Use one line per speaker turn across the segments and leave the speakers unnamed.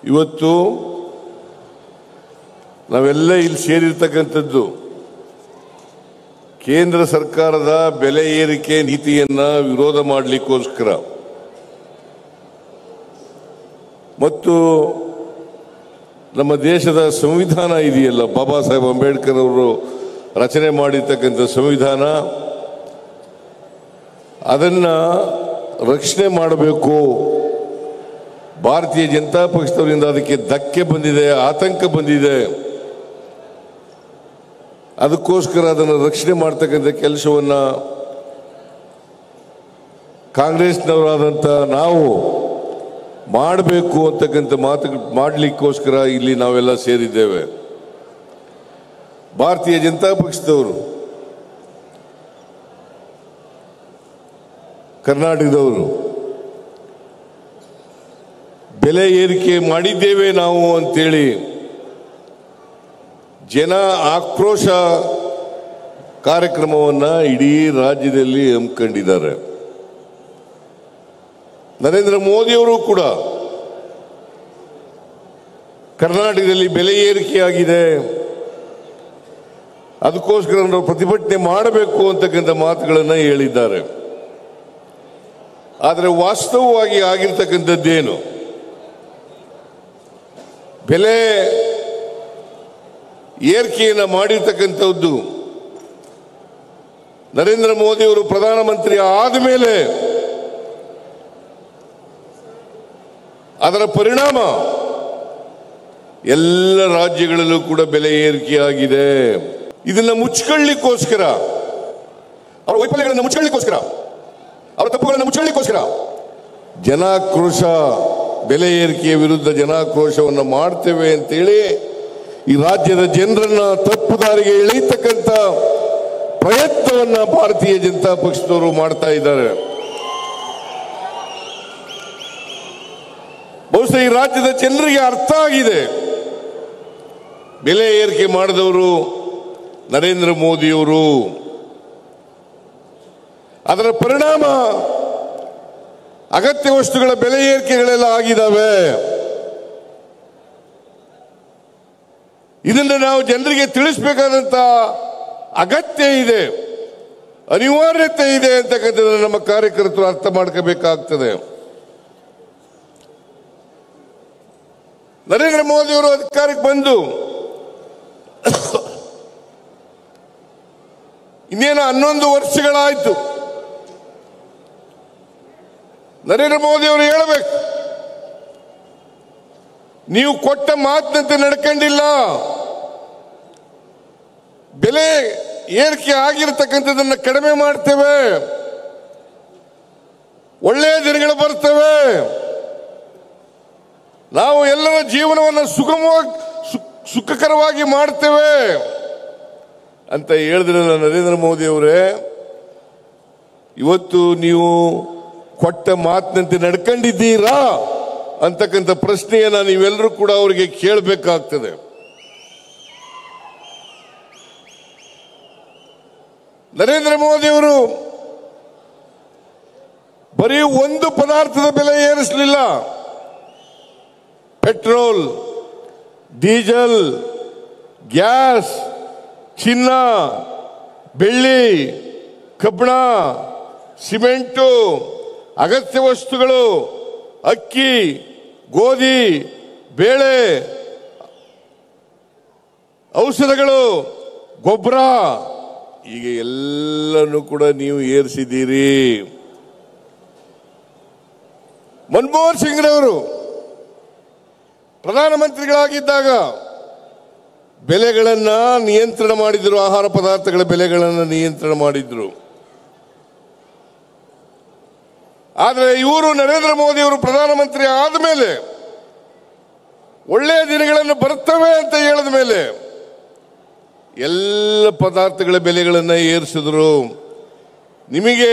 ಇವತ್ತು ನಾವೆಲ್ಲ ಇಲ್ಲಿ ಸೇರಿರ್ತಕ್ಕಂಥದ್ದು ಕೇಂದ್ರ ಸರ್ಕಾರದ ಬೆಲೆ ಏರಿಕೆ ನೀತಿಯನ್ನ ವಿರೋಧ ಮಾಡಲಿಕ್ಕೋಸ್ಕರ ಮತ್ತು ನಮ್ಮ ದೇಶದ ಸಂವಿಧಾನ ಇದೆಯಲ್ಲ, ಬಾಬಾ ಸಾಹೇಬ್ ಅಂಬೇಡ್ಕರ್ ಅವರು ರಚನೆ ಮಾಡಿರ್ತಕ್ಕಂಥ ಸಂವಿಧಾನ, ಅದನ್ನ ರಕ್ಷಣೆ ಮಾಡಬೇಕು. ಭಾರತೀಯ ಜನತಾ ಪಕ್ಷದವರಿಂದ ಅದಕ್ಕೆ ಧಕ್ಕೆ ಬಂದಿದೆ, ಆತಂಕ ಬಂದಿದೆ. ಅದಕ್ಕೋಸ್ಕರ ಅದನ್ನು ರಕ್ಷಣೆ ಮಾಡ್ತಕ್ಕಂಥ ಕೆಲಸವನ್ನ ಕಾಂಗ್ರೆಸ್ನವರಾದಂಥ ನಾವು ಮಾಡಬೇಕು ಅಂತಕ್ಕಂಥ ಮಾಡಲಿಕ್ಕೋಸ್ಕರ ಇಲ್ಲಿ ನಾವೆಲ್ಲ ಸೇರಿದ್ದೇವೆ. ಭಾರತೀಯ ಜನತಾ ಪಕ್ಷದವರು, ಕರ್ನಾಟಕದವರು ಬೆಲೆ ಏರಿಕೆ ಮಾಡಿದ್ದೇವೆ ನಾವು ಅಂತೇಳಿ ಜನ ಆಕ್ರೋಶ ಕಾರ್ಯಕ್ರಮವನ್ನು ಇಡೀ ರಾಜ್ಯದಲ್ಲಿ ಹಮ್ಮಿಕೊಂಡಿದ್ದಾರೆ. ನರೇಂದ್ರ ಮೋದಿಯವರು ಕೂಡ ಕರ್ನಾಟಕದಲ್ಲಿ ಬೆಲೆ ಏರಿಕೆಯಾಗಿದೆ, ಅದಕ್ಕೋಸ್ಕರ ನಾವು ಪ್ರತಿಭಟನೆ ಮಾಡಬೇಕು ಅಂತಕ್ಕಂಥ ಮಾತುಗಳನ್ನು ಹೇಳಿದ್ದಾರೆ. ಆದರೆ ವಾಸ್ತವವಾಗಿ ಆಗಿರ್ತಕ್ಕಂಥದ್ದೇನು? ಬೆಲೆ ಏರಿಕೆಯನ್ನು ಮಾಡಿರ್ತಕ್ಕಂಥದ್ದು ನರೇಂದ್ರ ಮೋದಿಯವರು ಪ್ರಧಾನಮಂತ್ರಿ ಆದ ಮೇಲೆ ಅದರ ಪರಿಣಾಮ ಎಲ್ಲ ರಾಜ್ಯಗಳಲ್ಲೂ ಕೂಡ ಬೆಲೆ ಏರಿಕೆಯಾಗಿದೆ. ಇದನ್ನ ಮುಚ್ಚಿಕೊಳ್ಳಿಕ್ಕೋಸ್ಕರ, ಅವರ ವೈಫಲ್ಯಗಳನ್ನು ಮುಚ್ಚಿಕೊಳ್ಳಿಕ್ಕೋಸ್ಕರ, ಅವರ ತಪ್ಪುಗಳನ್ನು ಮುಚ್ಚಿಕೊಳ್ಳಿಕ್ಕೋಸ್ಕರ ಜನಾಕ್ರೋಶ, ಬೆಲೆ ಏರಿಕೆಯ ವಿರುದ್ಧ ಜನಾಕ್ರೋಶವನ್ನು ಮಾಡ್ತೇವೆ ಅಂತೇಳಿ ಈ ರಾಜ್ಯದ ಜನರನ್ನ ತಪ್ಪು ದಾರಿಗೆ ಎಳೆಯತಕ್ಕಂಥ ಪ್ರಯತ್ನವನ್ನ ಭಾರತೀಯ ಜನತಾ ಪಕ್ಷದವರು ಮಾಡ್ತಾ ಇದ್ದಾರೆ. ಬಹುಶಃ ಈ ರಾಜ್ಯದ ಜನರಿಗೆ ಅರ್ಥ ಆಗಿದೆ, ಬೆಲೆ ಏರಿಕೆ ಮಾಡಿದವರು ನರೇಂದ್ರ ಮೋದಿಯವರು. ಅದರ ಪರಿಣಾಮ ಅಗತ್ಯ ವಸ್ತುಗಳ ಬೆಲೆ ಏರಿಕೆಗಳೆಲ್ಲ ಆಗಿದ್ದಾವೆ. ಇದನ್ನು ನಾವು ಜನರಿಗೆ ತಿಳಿಸಬೇಕಾದಂತ ಅಗತ್ಯ ಇದೆ, ಅನಿವಾರ್ಯತೆ ಇದೆ ಅಂತಕ್ಕಂಥದ್ದನ್ನು ನಮ್ಮ ಕಾರ್ಯಕರ್ತರು ಅರ್ಥ ಮಾಡ್ಕೋಬೇಕಾಗ್ತದೆ. ನರೇಂದ್ರ ಮೋದಿಯವರು ಅಧಿಕಾರಕ್ಕೆ ಬಂದು ಇನ್ನೇನು 11 ವರ್ಷಗಳಾಯ್ತು. ನರೇಂದ್ರ ಮೋದಿಯವರು ಹೇಳಬೇಕು, ನೀವು ಕೊಟ್ಟ ಮಾತಿನಂತೆ ನಡ್ಕೊಂಡಿಲ್ಲ, ಬೆಲೆ ಏರಿಕೆ ಆಗಿರತಕ್ಕಂಥದ್ದನ್ನು ಕಡಿಮೆ ಮಾಡ್ತೇವೆ, ಒಳ್ಳೆಯ ದಿನಗಳು ಬರ್ತವೆ, ನಾವು ಎಲ್ಲರ ಜೀವನವನ್ನು ಸುಖಕರವಾಗಿ ಮಾಡ್ತೇವೆ ಅಂತ ಹೇಳಿದ್ರಲ್ಲ ನರೇಂದ್ರ ಮೋದಿ ಅವರೇ. ಇವತ್ತು ನೀವು ಕೊಟ್ಟ ಮಾತಿನಂತೆ ನಡ್ಕೊಂಡಿದ್ದೀರಾ ಅಂತಕ್ಕಂಥ ಪ್ರಶ್ನೆಯನ್ನ ನೀವೆಲ್ಲರೂ ಕೂಡ ಅವರಿಗೆ ಕೇಳಬೇಕಾಗ್ತದೆ. ನರೇಂದ್ರ ಮೋದಿ ಅವರು ಬರೀ ಒಂದು ಪದಾರ್ಥದ ಬೆಲೆ ಏರಿಸಲಿಲ್ಲ. ಪೆಟ್ರೋಲ್, ಡೀಸೆಲ್, ಗ್ಯಾಸ್, ಚಿನ್ನ, ಬೆಳ್ಳಿ, ಕಬ್ಬಣ, ಸಿಮೆಂಟು, ಅಗತ್ಯ ವಸ್ತುಗಳು, ಅಕ್ಕಿ, ಗೋಧಿ, ಬೇಳೆ, ಔಷಧಗಳು, ಗೊಬ್ಬರ, ಈಗ ಎಲ್ಲನೂ ಕೂಡ ನೀವು ಏರಿಸಿದ್ದೀರಿ. ಮನಮೋಹನ್ ಸಿಂಗ್ರವರು ಪ್ರಧಾನಮಂತ್ರಿಗಳಾಗಿದ್ದಾಗ ಬೆಲೆಗಳನ್ನ ನಿಯಂತ್ರಣ ಮಾಡಿದ್ರು, ಆಹಾರ ಪದಾರ್ಥಗಳ ಬೆಲೆಗಳನ್ನು ನಿಯಂತ್ರಣ ಮಾಡಿದ್ರು. ಆದರೆ ಇವರು ನರೇಂದ್ರ ಮೋದಿ ಅವರು ಪ್ರಧಾನಮಂತ್ರಿ ಆದ ಮೇಲೆ, ಒಳ್ಳೆಯ ದಿನಗಳನ್ನು ಬರ್ತವೆ ಅಂತ ಹೇಳಿದ ಮೇಲೆ ಎಲ್ಲ ಪದಾರ್ಥಗಳ ಬೆಲೆಗಳನ್ನು ಏರಿಸಿದ್ರು. ನಿಮಗೆ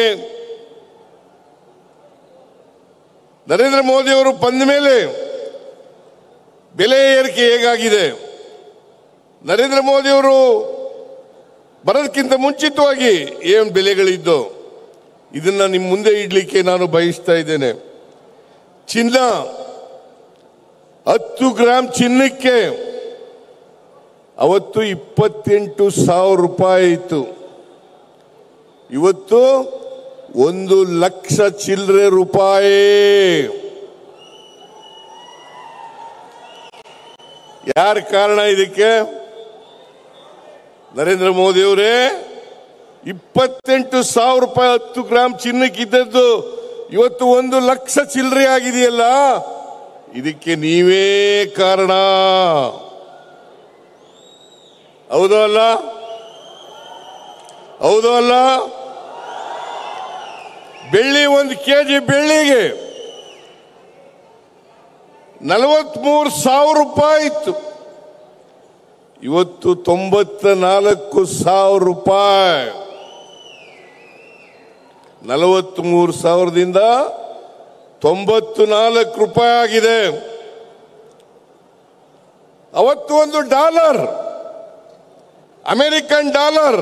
ನರೇಂದ್ರ ಮೋದಿ ಅವರು ಬಂದ ಮೇಲೆ ಬೆಲೆ ಏರಿಕೆ ಹೇಗಾಗಿದೆ? ನರೇಂದ್ರ ಮೋದಿ ಅವರು ಬರೋದಕ್ಕಿಂತ ಮುಂಚಿತವಾಗಿ ಏನು ಬೆಲೆಗಳಿದ್ದು ಇದನ್ನ ನಿಮ್ಮ ಮುಂದೆ ಇಡ್ಲಿಕ್ಕೆ ನಾನು ಬಯಸ್ತಾ ಇದ್ದೇನೆ. ಚಿನ್ನ 10 ಗ್ರಾಂ ಚಿನ್ನಕ್ಕೆ ಅವತ್ತು 28,000 ರೂಪಾಯಿ ಇತ್ತು. ಇವತ್ತು 1,00,000 ಚಿಲ್ಲರೆ ರೂಪಾಯಿ. ಯಾರ ಕಾರಣ ಇದಕ್ಕೆ? ನರೇಂದ್ರ ಮೋದಿ ಅವರೇ. 28,000 ರೂಪಾಯಿ 10 ಗ್ರಾಂ ಚಿನ್ನಕ್ಕೆ ಇದ್ದದ್ದು ಇವತ್ತು 1,00,000 ಚಿಲ್ಲರೆ ಆಗಿದೆಯಲ್ಲ, ಇದಕ್ಕೆ ನೀವೇ ಕಾರಣ. ಹೌದೋ ಅಲ್ಲ? ಹೌದೋ ಅಲ್ಲ? ಬೆಳ್ಳಿ 1 ಕೆಜಿ ಬೆಳ್ಳಿಗೆ 43,000 ರೂಪಾಯಿ ಇತ್ತು. ಇವತ್ತು 94,000 ರೂಪಾಯಿ. 43,000ದಿಂದ 94 ರೂಪಾಯಿ ಆಗಿದೆ. ಅವತ್ತು $1 ಅಮೆರಿಕನ್ ಡಾಲರ್,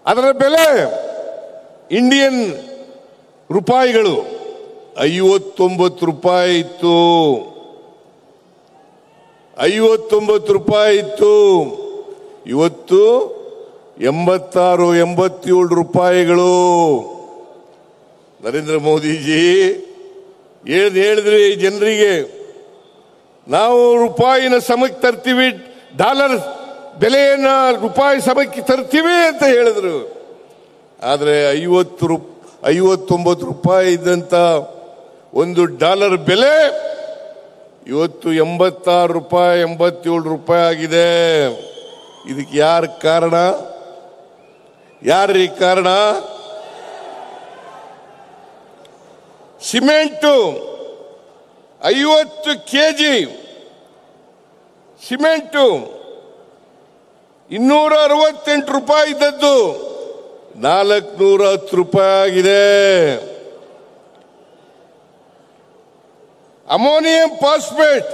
ಅದರ ಬೆಲೆ ಇಂಡಿಯನ್ ರೂಪಾಯಿಗಳು 59 ರೂಪಾಯಿ ಇತ್ತು. 59 ರೂಪಾಯಿ ಇತ್ತು. ಇವತ್ತು 86, 87 ರೂಪಾಯಿಗಳು. ನರೇಂದ್ರ ಮೋದಿಜಿ ಹೇಳಿದ್ರಿ ಜನರಿಗೆ, ನಾವು ರೂಪಾಯಿನ ಸಮಕ್ಕೆ ತರ್ತೀವಿ, ಡಾಲರ್ ಬೆಲೆಯನ್ನ ರೂಪಾಯಿ ಸಮಕ್ಕೆ ತರ್ತೀವಿ ಅಂತ ಹೇಳಿದ್ರು. ಆದರೆ 59 ರೂಪಾಯಿ ಇದ್ದಂತ $1 ಬೆಲೆ ಇವತ್ತು 86 ರೂಪಾಯಿ, 87 ರೂಪಾಯಿ ಆಗಿದೆ. ಇದಕ್ಕೆ ಯಾರ ಕಾರಣ? ಯಾರೀ ಕಾರಣ? ಸಿಮೆಂಟು 50 ಕೆಜಿ ಸಿಮೆಂಟು 268 ರೂಪಾಯಿ ಇದ್ದದ್ದು 410 ರೂಪಾಯಿ ಆಗಿದೆ. ಅಮೋನಿಯಂ ಫಾಸ್ಫೇಟ್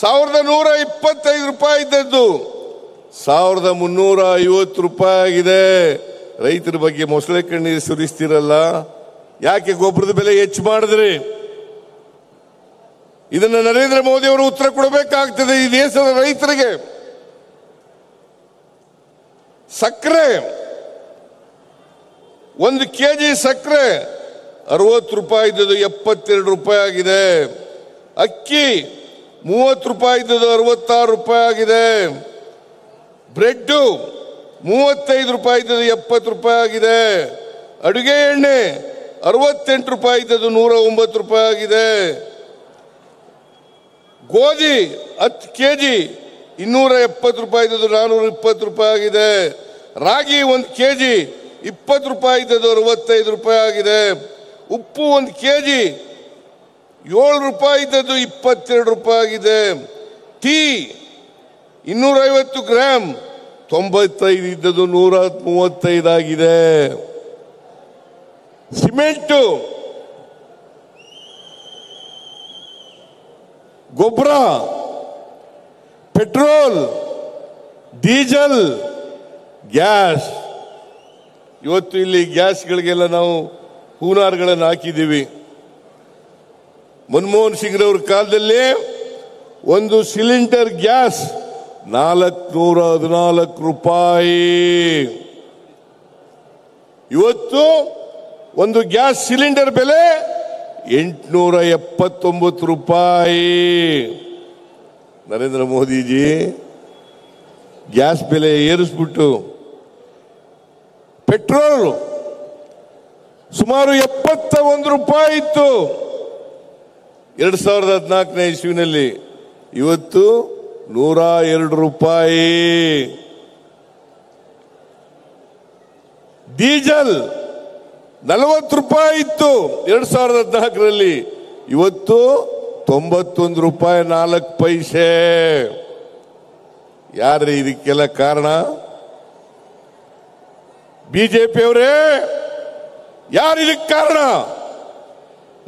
1,125 ರೂಪಾಯಿ ಇದ್ದದ್ದು 1,350 ರೂಪಾಯಿ ಆಗಿದೆ. ರೈತರ ಬಗ್ಗೆ ಮೊಸಳೆ ಕಣ್ಣೀರು ಸುರಿಸ್ತಿರಲ್ಲ, ಯಾಕೆ ಗೊಬ್ಬರದ ಬೆಲೆ ಹೆಚ್ಚು ಮಾಡಿದ್ರಿ? ಇದನ್ನು ನರೇಂದ್ರ ಮೋದಿ ಅವರು ಉತ್ತರ ಕೊಡಬೇಕಾಗ್ತದೆ ಈ ದೇಶದ ರೈತರಿಗೆ. ಸಕ್ಕರೆ 1 ಕೆಜಿ ಸಕ್ಕರೆ 60 ರೂಪಾಯಿ ಇದ್ದದ್ದು 72 ರೂಪಾಯಿ ಆಗಿದೆ. ಅಕ್ಕಿ 30 ರೂಪಾಯಿ ಇದ್ದದ್ದು 66 ರೂಪಾಯಿ ಆಗಿದೆ. ಬ್ರೆಡ್ 35 ರೂಪಾಯಿ ಇದ್ದದ್ದು 70 ರೂಪಾಯಿ ಆಗಿದೆ. ಅಡುಗೆ ಎಣ್ಣೆ 68 ರೂಪಾಯಿ ಇದ್ದದ್ದು 109 ರೂಪಾಯಿ ಆಗಿದೆ. ಗೋಧಿ 10 ಕೆಜಿ 270 ರೂಪಾಯಿ ಇದ್ದದ್ದು 420 ರೂಪಾಯಿ ಆಗಿದೆ. ರಾಗಿ 1 ಕೆಜಿ 20 ರೂಪಾಯಿ ಇದ್ದದ್ದು 65 ರೂಪಾಯಿ ಆಗಿದೆ. ಉಪ್ಪು 1 ಕೆಜಿ 7 ರೂಪಾಯಿ ಇದ್ದದ್ದು 22 ರೂಪಾಯಿ ಆಗಿದೆ. ಟೀ 250 ಗ್ರಾಂ 95 ಇದ್ದದ್ದು 135 ಆಗಿದೆ. ಸಿಮೆಂಟು, ಗೊಬ್ಬರ, ಪೆಟ್ರೋಲ್, ಡೀಸೆಲ್, ಗ್ಯಾಸ್. ಇವತ್ತು ಇಲ್ಲಿ ಗ್ಯಾಸ್ಗಳಿಗೆಲ್ಲ ನಾವು ಹೂನಾರ್ಗಳನ್ನು ಹಾಕಿದ್ದೀವಿ. ಮನಮೋಹನ್ ಸಿಂಗ್ ರವರ ಕಾಲದಲ್ಲಿ 1 ಸಿಲಿಂಡರ್ ಗ್ಯಾಸ್ 414 ರೂಪಾಯಿ. ಇವತ್ತು 1 ಗ್ಯಾಸ್ ಸಿಲಿಂಡರ್ ಬೆಲೆ 879 ರೂಪಾಯಿ. ನರೇಂದ್ರ ಮೋದಿಜಿ ಗ್ಯಾಸ್ ಬೆಲೆ ಏರಿಸ್ಬಿಟ್ಟು ಪೆಟ್ರೋಲ್ ಸುಮಾರು 71 ರೂಪಾಯಿ ಇತ್ತು 2014ನೇ ಇಸ್ವಿನಲ್ಲಿ. ಇವತ್ತು 102 ರೂಪಾಯಿ. ಡೀಸೆಲ್ 40 ರೂಪಾಯಿ ಇತ್ತು 2014ರಲ್ಲಿ. ಇವತ್ತು 91 ರೂಪಾಯಿ 4 ಪೈಸೆ. ಯಾರ್ರೀ ಇದಕ್ಕೆಲ್ಲ ಕಾರಣ? ಬಿಜೆಪಿ ಅವರೇ, ಯಾರು ಇದಕ್ಕೆ ಕಾರಣ?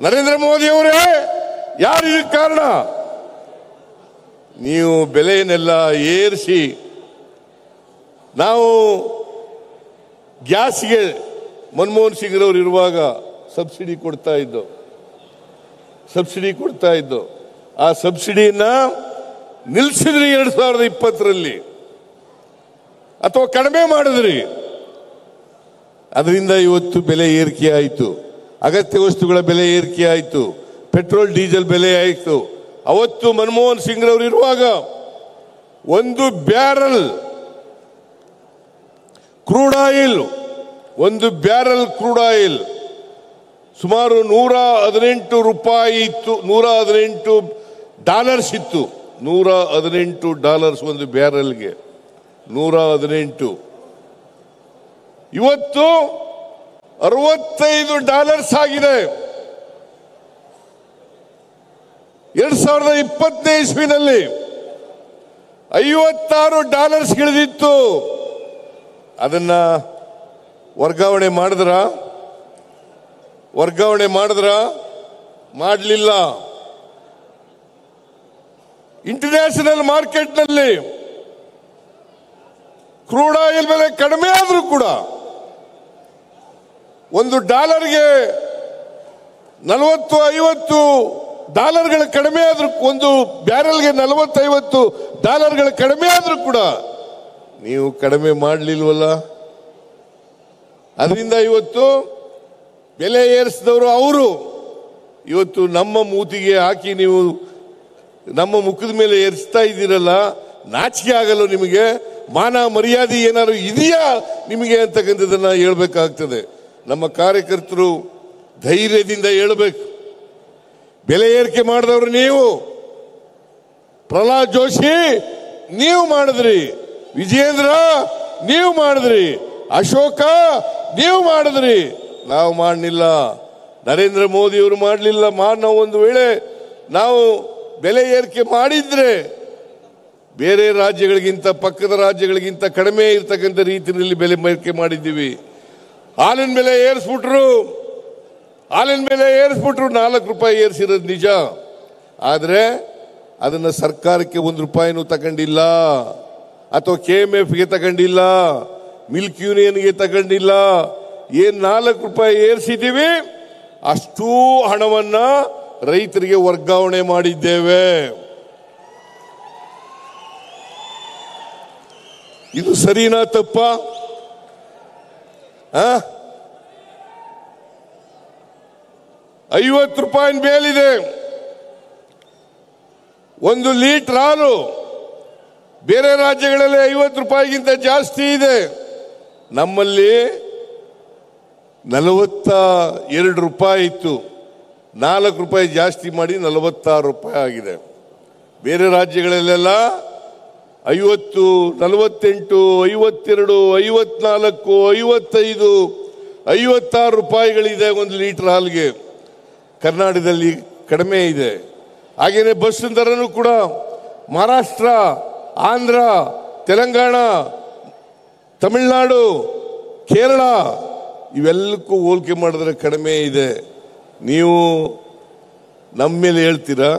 ನರೇಂದ್ರ ಮೋದಿ ಅವರೇ, ಯಾರು ಇದಕ್ಕೆ ಕಾರಣ? ನೀವು ಬೆಲೆಯನ್ನೆಲ್ಲ ಏರಿಸಿ, ನಾವು ಗ್ಯಾಸ್ಗೆ ಮನಮೋಹನ್ ಸಿಂಗ್ ರವರು ಇರುವಾಗ ಸಬ್ಸಿಡಿ ಕೊಡ್ತಾ ಇದ್ದು, ಸಬ್ಸಿಡಿ ಕೊಡ್ತಾ ಇದ್ದು. ಆ ಸಬ್ಸಿಡಿಯನ್ನ ನಿಲ್ಲಿಸಿದ್ರಿ 2020ರಲ್ಲಿ, ಅಥವಾ ಕಡಿಮೆ ಮಾಡಿದ್ರಿ. ಅದರಿಂದ ಇವತ್ತು ಬೆಲೆ ಏರಿಕೆ ಆಯಿತು, ಅಗತ್ಯ ವಸ್ತುಗಳ ಬೆಲೆ ಏರಿಕೆ ಆಯಿತು, ಪೆಟ್ರೋಲ್ ಡೀಸೆಲ್ ಬೆಲೆ ಆಯಿತು. ಅವತ್ತು ಮನಮೋಹನ್ ಸಿಂಗ್ ರವರು ಇರುವಾಗ ಒಂದು ಬ್ಯಾರಲ್ ಕ್ರೂಡ್ ಆಯಿಲ್ ಸುಮಾರು $118 ಇತ್ತು, $118 ಇತ್ತು. $118 ಒಂದು ಬ್ಯಾರಲ್ಗೆ, 118. ಇವತ್ತು $65 ಆಗಿದೆ. 2020ನೇ ಇಸ್ವಿನಲ್ಲಿ $56 ಇಳಿದಿತ್ತು. ಅದನ್ನ ವರ್ಗಾವಣೆ ಮಾಡಿದ್ರ ಮಾಡಲಿಲ್ಲ. ಇಂಟರ್ನ್ಯಾಷನಲ್ ಮಾರ್ಕೆಟ್ನಲ್ಲಿ ಕ್ರೂಡ್ ಆಯಿಲ್ ಬೆಲೆ ಕಡಿಮೆ ಆದ್ರೂ ಕೂಡ $1ಗೆ $40-50 ಕಡಿಮೆ ಆದ್ರೂ, ಒಂದು ಬ್ಯಾರಲ್ಗೆ $40-50 ಕಡಿಮೆ ಆದ್ರೂ ಕೂಡ ನೀವು ಕಡಿಮೆ ಮಾಡಲಿಲ್ವಲ್ಲ. ಅದರಿಂದ ಇವತ್ತು ಬೆಲೆ ಏರಿಸಿದವರು ಅವರು. ಇವತ್ತು ನಮ್ಮ ಮೂತಿಗೆ ಹಾಕಿ ನೀವು ನಮ್ಮ ಮುಖದ ಮೇಲೆ ಏರಿಸ್ತಾ ಇದ್ದೀರಲ್ಲ, ನಾಚಿಕೆ ಆಗಲ್ಲ ನಿಮಗೆ? ಮಾನ ಮರ್ಯಾದೆ ಏನಾದ್ರು ಇದೆಯಾ ನಿಮಗೆ ಅಂತಕ್ಕಂಥದ್ದನ್ನ ಹೇಳ್ಬೇಕಾಗ್ತದೆ. ನಮ್ಮ ಕಾರ್ಯಕರ್ತರು ಧೈರ್ಯದಿಂದ ಹೇಳಬೇಕು. ಬೆಲೆ ಏರಿಕೆ ಮಾಡಿದವರು ನೀವು, ಪ್ರಹ್ಲಾದ್ ಜೋಶಿ ನೀವು ಮಾಡಿದ್ರಿ, ವಿಜಯೇಂದ್ರ ನೀವು ಮಾಡಿದ್ರಿ, ಅಶೋಕ ನೀವು ಮಾಡಿದ್ರಿ, ನಾವು ಮಾಡಲಿಲ್ಲ. ನರೇಂದ್ರ ಮೋದಿ ಅವರು ಮಾಡಲಿಲ್ಲ. ನಾವು ಒಂದು ವೇಳೆ ನಾವು ಬೆಲೆ ಏರಿಕೆ ಮಾಡಿದ್ರೆ ಬೇರೆ ರಾಜ್ಯಗಳಿಗಿಂತ, ಪಕ್ಕದ ರಾಜ್ಯಗಳಿಗಿಂತ ಕಡಿಮೆ ಇರ್ತಕ್ಕಂಥ ರೀತಿಯಲ್ಲಿ ಬೆಲೆ ಏರಿಕೆ ಮಾಡಿದ್ದೀವಿ. ಹಾಲಿನ ಬೆಲೆ ಏರಿಸ್ಬಿಟ್ರು, $4 ಏರಿಸಿರೋದು ನಿಜ. ಆದರೆ ಅದನ್ನು ಸರ್ಕಾರಕ್ಕೆ $1 ತಗೊಂಡಿಲ್ಲ, ಅಥವಾ KMFಗೆ ತಗೊಂಡಿಲ್ಲ, ಮಿಲ್ಕ್ ಯೂನಿಯನ್ಗೆ ತಗೊಂಡಿಲ್ಲ. ಏನ್ $4 ಏರಿಸಿದ್ದೀವಿ ಅಷ್ಟೂ ಹಣವನ್ನ ರೈತರಿಗೆ ವರ್ಗಾವಣೆ ಮಾಡಿದ್ದೇವೆ. ಇದು ಸರಿನಾ ತಪ್ಪಾ? $50 ಮೇಲಿದೆ ಒಂದು ಲೀಟರ್ ಹಾಲು. ಬೇರೆ ರಾಜ್ಯಗಳಲ್ಲಿ $50ಗಿಂತ ಜಾಸ್ತಿ ಇದೆ. ನಮ್ಮಲ್ಲಿ $42 ಇತ್ತು, $4 ಜಾಸ್ತಿ ಮಾಡಿ $46 ಆಗಿದೆ. ಬೇರೆ ರಾಜ್ಯಗಳಲ್ಲೆಲ್ಲ 50, 48, 52, 54, 55, $56 ಒಂದು ಲೀಟರ್ ಹಾಲ್ಗೆ. ಕರ್ನಾಟಕದಲ್ಲಿ ಕಡಿಮೆ ಇದೆ. ಹಾಗೇನೆ ಬಸ್ ದರನೂ ಕೂಡ ಮಹಾರಾಷ್ಟ್ರ, ಆಂಧ್ರ, ತೆಲಂಗಾಣ, ತಮಿಳುನಾಡು, ಕೇರಳ ಇವೆಲ್ಲಕ್ಕೂ ಹೋಲಿಕೆ ಮಾಡಿದ್ರೆ ಕಡಿಮೆ ಇದೆ. ನೀವು ನಮ್ಮ ಮೇಲೆ ಹೇಳ್ತೀರಾ?